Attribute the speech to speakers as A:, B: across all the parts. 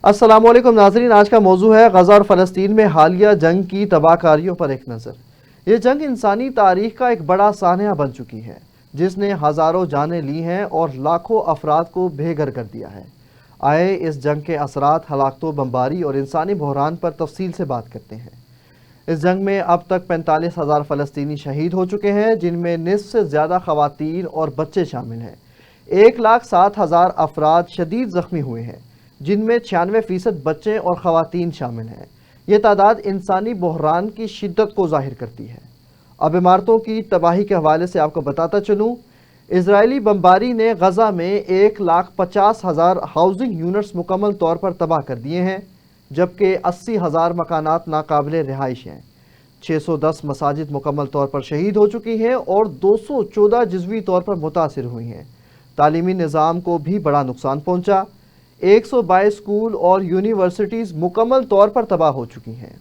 A: السلام علیکم ناظرین، آج کا موضوع ہے غزہ اور فلسطین میں حالیہ جنگ کی تباہ کاریوں پر ایک نظر۔ یہ جنگ انسانی تاریخ کا ایک بڑا سانحہ بن چکی ہے جس نے ہزاروں جانیں لی ہیں اور لاکھوں افراد کو بے گھر کر دیا ہے۔ آئے اس جنگ کے اثرات، ہلاکتوں، بمباری اور انسانی بحران پر تفصیل سے بات کرتے ہیں۔ اس جنگ میں اب تک 45,000 فلسطینی شہید ہو چکے ہیں، جن میں نصف سے زیادہ خواتین اور بچے شامل ہیں۔ 1,07,000 افراد شدید زخمی ہوئے ہیں، جن میں 96% بچے اور خواتین شامل ہیں۔ یہ تعداد انسانی بحران کی شدت کو ظاہر کرتی ہے۔ اب عمارتوں کی تباہی کے حوالے سے آپ کو بتاتا چلوں، اسرائیلی بمباری نے غزہ میں 1,50,000 ہاؤسنگ یونٹس مکمل طور پر تباہ کر دیے ہیں، جبکہ 80,000 مکانات ناقابل رہائش ہیں۔ 610 مساجد مکمل طور پر شہید ہو چکی ہیں اور 214 جزوی طور پر متاثر ہوئی ہیں۔ تعلیمی نظام کو بھی بڑا نقصان پہنچا۔ 122 اسکول اور یونیورسٹیز مکمل طور پر تباہ ہو چکی ہیں۔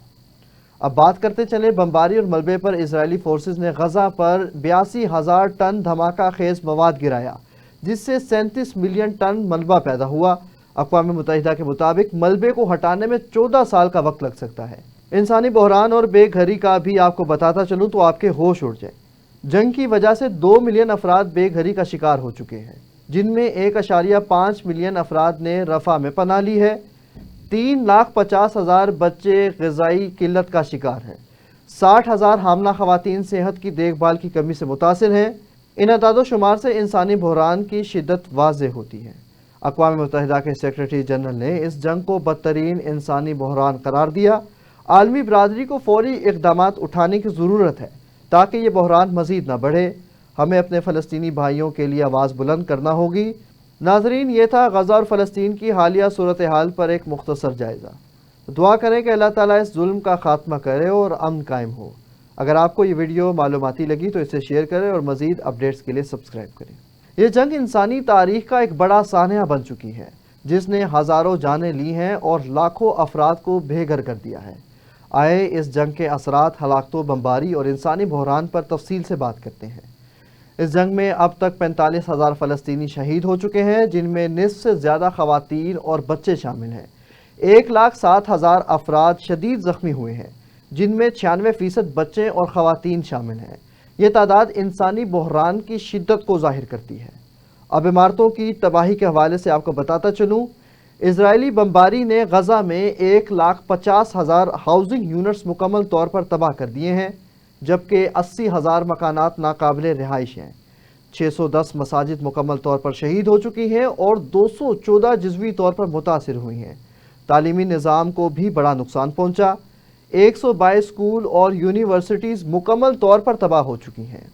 A: اب بات کرتے چلیں بمباری اور ملبے پر۔ اسرائیلی فورسز نے غزہ پر 82,000 ٹن دھماکہ خیز مواد گرایا، جس سے 37 ملین ٹن ملبہ پیدا ہوا۔ اقوام متحدہ کے مطابق ملبے کو ہٹانے میں 14 سال کا وقت لگ سکتا ہے۔ انسانی بحران اور بے گھری کا بھی آپ کو بتاتا چلوں تو آپ کے ہوش اڑ جائیں۔ جنگ کی وجہ سے 2 ملین افراد بے گھری کا شکار ہو چکے ہیں، جن میں 1.5 ملین افراد نے رفح میں پناہ لی ہے۔ 3,50,000 بچے غذائی قلت کا شکار ہیں۔ 60,000 حاملہ خواتین صحت کی دیکھ بھال کی کمی سے متاثر ہیں۔ ان اعداد و شمار سے انسانی بحران کی شدت واضح ہوتی ہے۔ اقوام متحدہ کے سیکرٹری جنرل نے اس جنگ کو بدترین انسانی بحران قرار دیا۔ عالمی برادری کو فوری اقدامات اٹھانے کی ضرورت ہے تاکہ یہ بحران مزید نہ بڑھے۔ ہمیں اپنے فلسطینی بھائیوں کے لیے آواز بلند کرنا ہوگی۔ ناظرین، یہ تھا غزہ اور فلسطین کی حالیہ صورتحال پر ایک مختصر جائزہ۔ دعا کریں کہ اللہ تعالیٰ اس ظلم کا خاتمہ کرے اور امن قائم ہو۔ اگر آپ کو یہ ویڈیو معلوماتی لگی تو اسے شیئر کریں اور مزید اپڈیٹس کے لیے سبسکرائب کریں۔ یہ جنگ انسانی تاریخ کا ایک بڑا سانحہ بن چکی ہے جس نے ہزاروں جانیں لی ہیں اور لاکھوں افراد کو بے گھر کر دیا ہے۔ آئے اس جنگ کے اثرات، ہلاکتوں، بمباری اور انسانی بحران پر تفصیل سے بات کرتے ہیں۔ اس جنگ میں اب تک 45,000 فلسطینی شہید ہو چکے ہیں، جن میں نصف سے زیادہ خواتین اور بچے شامل ہیں۔ 1,07,000 افراد شدید زخمی ہوئے ہیں، جن میں 96% بچے اور خواتین شامل ہیں۔ یہ تعداد انسانی بحران کی شدت کو ظاہر کرتی ہے۔ اب عمارتوں کی تباہی کے حوالے سے آپ کو بتاتا چلوں، اسرائیلی بمباری نے غزہ میں 1,50,000 ہاؤسنگ یونٹس مکمل طور پر تباہ کر دیے ہیں، جبکہ 80,000 مکانات ناقابل رہائش ہیں۔ 610 مساجد مکمل طور پر شہید ہو چکی ہیں اور 214 جزوی طور پر متاثر ہوئی ہیں۔ تعلیمی نظام کو بھی بڑا نقصان پہنچا۔ 122 اسکول اور یونیورسٹیز مکمل طور پر تباہ ہو چکی ہیں۔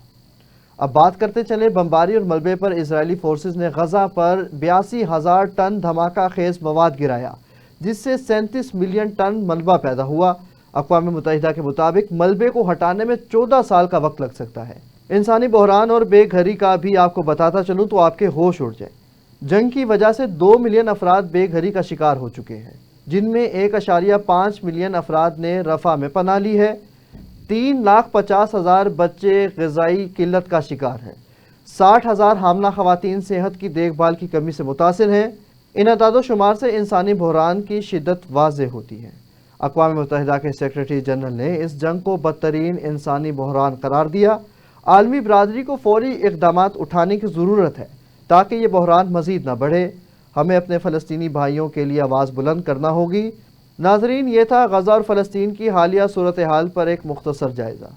A: اب بات کرتے چلیں بمباری اور ملبے پر۔ اسرائیلی فورسز نے غزہ پر 82,000 ٹن دھماکہ خیز مواد گرایا، جس سے 37 ملین ٹن ملبہ پیدا ہوا۔ اقوام متحدہ کے مطابق ملبے کو ہٹانے میں 14 سال کا وقت لگ سکتا ہے۔ انسانی بحران اور بے گھری کا بھی آپ کو بتاتا چلوں تو آپ کے ہوش اڑ جائیں۔ جنگ کی وجہ سے 2 ملین افراد بے گھری کا شکار ہو چکے ہیں، جن میں 1.5 ملین افراد نے رفح میں پناہ لی ہے۔ 3,50,000 بچے غذائی قلت کا شکار ہیں۔ 60,000 حاملہ خواتین صحت کی دیکھ بھال کی کمی سے متاثر ہیں۔ ان اعداد و شمار سے انسانی بحران کی شدت واضح ہوتی ہے۔ اقوام متحدہ کے سیکرٹری جنرل نے اس جنگ کو بدترین انسانی بحران قرار دیا۔ عالمی برادری کو فوری اقدامات اٹھانے کی ضرورت ہے تاکہ یہ بحران مزید نہ بڑھے۔ ہمیں اپنے فلسطینی بھائیوں کے لیے آواز بلند کرنا ہوگی۔ ناظرین، یہ تھا غزہ اور فلسطین کی حالیہ صورتحال پر ایک مختصر جائزہ۔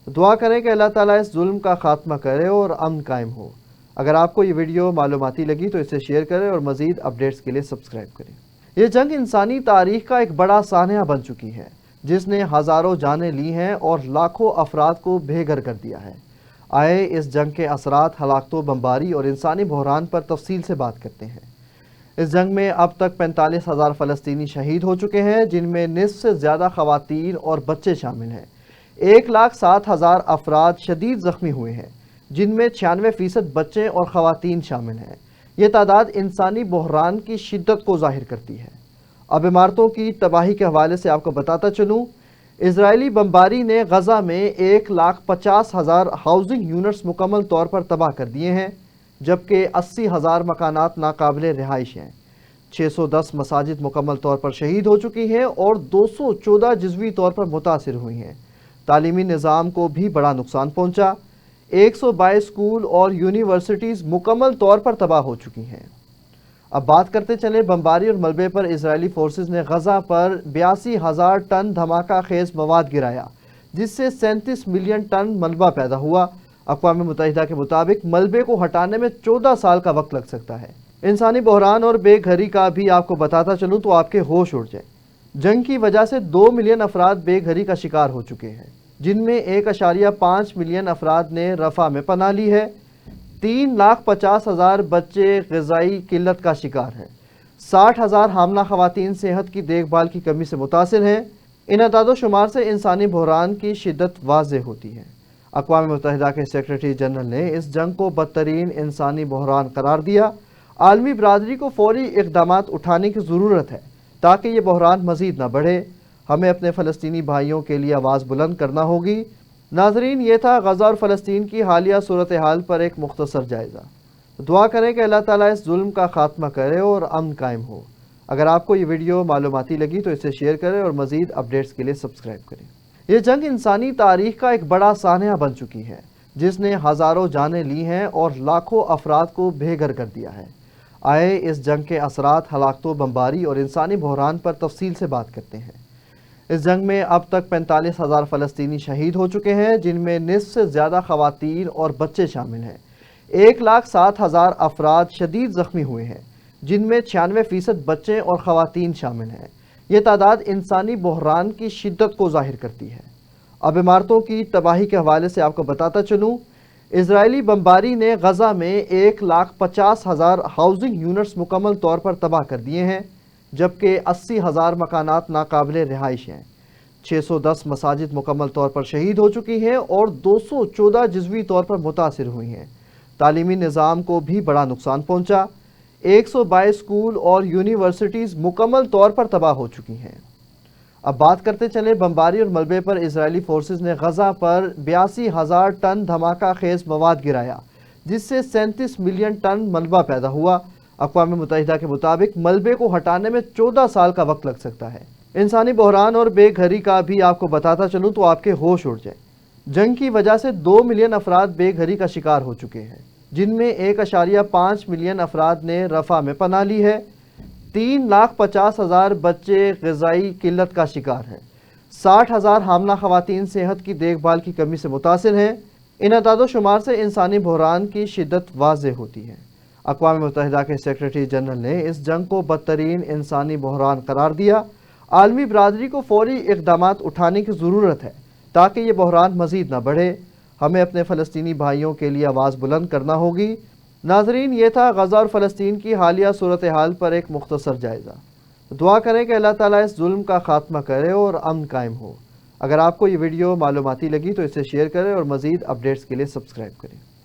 A: دعا کریں کہ اللہ تعالیٰ اس ظلم کا خاتمہ کرے اور امن قائم ہو۔ اگر آپ کو یہ ویڈیو معلوماتی لگی تو اسے شیئر کریں اور مزید اپڈیٹس کے لیے سبسکرائب کریں۔ یہ جنگ انسانی تاریخ کا ایک بڑا سانحہ بن چکی ہے جس نے ہزاروں جانیں لی ہیں اور لاکھوں افراد کو بے گھر کر دیا ہے۔ آئے اس جنگ کے اثرات، ہلاکتوں، بمباری اور انسانی بحران پر تفصیل سے بات کرتے ہیں۔ اس جنگ میں اب تک 45,000 فلسطینی شہید ہو چکے ہیں، جن میں نصف سے زیادہ خواتین اور بچے شامل ہیں۔ 1,07,000 افراد شدید زخمی ہوئے ہیں، جن میں 96% بچے اور خواتین شامل ہیں۔ یہ تعداد انسانی بحران کی شدت کو ظاہر کرتی ہے۔ اب عمارتوں کی تباہی کے حوالے سے آپ کو بتاتا چلوں، اسرائیلی بمباری نے غزہ میں 1,50,000 ہاؤسنگ یونٹس مکمل طور پر تباہ کر دیے ہیں، جبکہ 80,000 مکانات ناقابل رہائش ہیں۔ 610 مساجد مکمل طور پر شہید ہو چکی ہیں اور 214 جزوی طور پر متاثر ہوئی ہیں۔ تعلیمی نظام کو بھی بڑا نقصان پہنچا۔ 122 اسکول اور یونیورسٹیز مکمل طور پر تباہ ہو چکی ہیں۔ اب بات کرتے چلیں بمباری اور ملبے پر۔ اسرائیلی فورسز نے غزہ پر 82,000 ٹن دھماکہ خیز مواد گرایا، جس سے 37 ملین ٹن ملبہ پیدا ہوا۔ اقوام متحدہ کے مطابق ملبے کو ہٹانے میں 14 سال کا وقت لگ سکتا ہے۔ انسانی بحران اور بے گھری کا بھی آپ کو بتاتا چلوں تو آپ کے ہوش اڑ جائیں۔ جنگ کی وجہ سے 2 ملین افراد بے گھری کا شکار ہو چکے ہیں، جن میں 1.5 ملین افراد نے رفح میں پناہ لی ہے۔ 3,50,000 بچے غذائی قلت کا شکار ہیں۔ 60,000 حاملہ خواتین صحت کی دیکھ بھال کی کمی سے متاثر ہیں۔ ان اعداد و شمار سے انسانی بحران کی شدت واضح ہوتی ہے۔ اقوام متحدہ کے سیکرٹری جنرل نے اس جنگ کو بدترین انسانی بحران قرار دیا۔ عالمی برادری کو فوری اقدامات اٹھانے کی ضرورت ہے تاکہ یہ بحران مزید نہ بڑھے۔ ہمیں اپنے فلسطینی بھائیوں کے لیے آواز بلند کرنا ہوگی۔ ناظرین، یہ تھا غزہ اور فلسطین کی حالیہ صورتحال پر ایک مختصر جائزہ۔ دعا کریں کہ اللہ تعالیٰ اس ظلم کا خاتمہ کرے اور امن قائم ہو۔ اگر آپ کو یہ ویڈیو معلوماتی لگی تو اسے شیئر کریں اور مزید اپڈیٹس کے لیے سبسکرائب کریں۔ یہ جنگ انسانی تاریخ کا ایک بڑا سانحہ بن چکی ہے، جس نے ہزاروں جانیں لی ہیں اور لاکھوں افراد کو بے گھر کر دیا ہے۔ آئے اس جنگ کے اثرات، ہلاکتوں، بمباری اور انسانی بحران پر تفصیل سے بات کرتے ہیں۔ اس جنگ میں اب تک 45,000 فلسطینی شہید ہو چکے ہیں، جن میں نصف سے زیادہ خواتین اور بچے شامل ہیں۔ 1,07,000 افراد شدید زخمی ہوئے ہیں، جن میں 96% بچے اور خواتین شامل ہیں۔ یہ تعداد انسانی بحران کی شدت کو ظاہر کرتی ہے۔ اب عمارتوں کی تباہی کے حوالے سے آپ کو بتاتا چلوں، اسرائیلی بمباری نے غزہ میں 1,50,000 ہاؤسنگ یونٹس مکمل طور پر تباہ کر دیے ہیں، جبکہ 80,000 مکانات ناقابل رہائش ہیں۔ 610 مساجد مکمل طور پر شہید ہو چکی ہیں اور 214 جزوی طور پر متاثر ہوئی ہیں۔ تعلیمی نظام کو بھی بڑا نقصان پہنچا۔ 122 اسکول اور یونیورسٹیز مکمل طور پر تباہ ہو چکی ہیں۔ اب بات کرتے چلیں بمباری اور ملبے پر۔ اسرائیلی فورسز نے غزہ پر 82,000 ٹن دھماکہ خیز مواد گرایا، جس سے 37 ملین ٹن ملبہ پیدا ہوا۔ اقوام متحدہ کے مطابق ملبے کو ہٹانے میں 14 سال کا وقت لگ سکتا ہے۔ انسانی بحران اور بے گھری کا بھی آپ کو بتاتا چلوں تو آپ کے ہوش اڑ جائیں۔ جنگ کی وجہ سے 2 ملین افراد بے گھری کا شکار ہو چکے ہیں، جن میں 1.5 ملین افراد نے رفح میں پناہ لی ہے۔ 3,50,000 بچے غذائی قلت کا شکار ہیں۔ 60,000 حاملہ خواتین صحت کی دیکھ بھال کی کمی سے متاثر ہیں۔ ان اعداد و شمار سے انسانی بحران کی شدت واضح ہوتی ہے۔ اقوام متحدہ کے سیکرٹری جنرل نے اس جنگ کو بدترین انسانی بحران قرار دیا۔ عالمی برادری کو فوری اقدامات اٹھانے کی ضرورت ہے تاکہ یہ بحران مزید نہ بڑھے۔ ہمیں اپنے فلسطینی بھائیوں کے لیے آواز بلند کرنا ہوگی۔ ناظرین، یہ تھا غزہ اور فلسطین کی حالیہ صورتحال پر ایک مختصر جائزہ۔ دعا کریں کہ اللہ تعالیٰ اس ظلم کا خاتمہ کرے اور امن قائم ہو۔ اگر آپ کو یہ ویڈیو معلوماتی لگی تو اسے شیئر کریں اور مزید اپڈیٹس کے لیے سبسکرائب کریں۔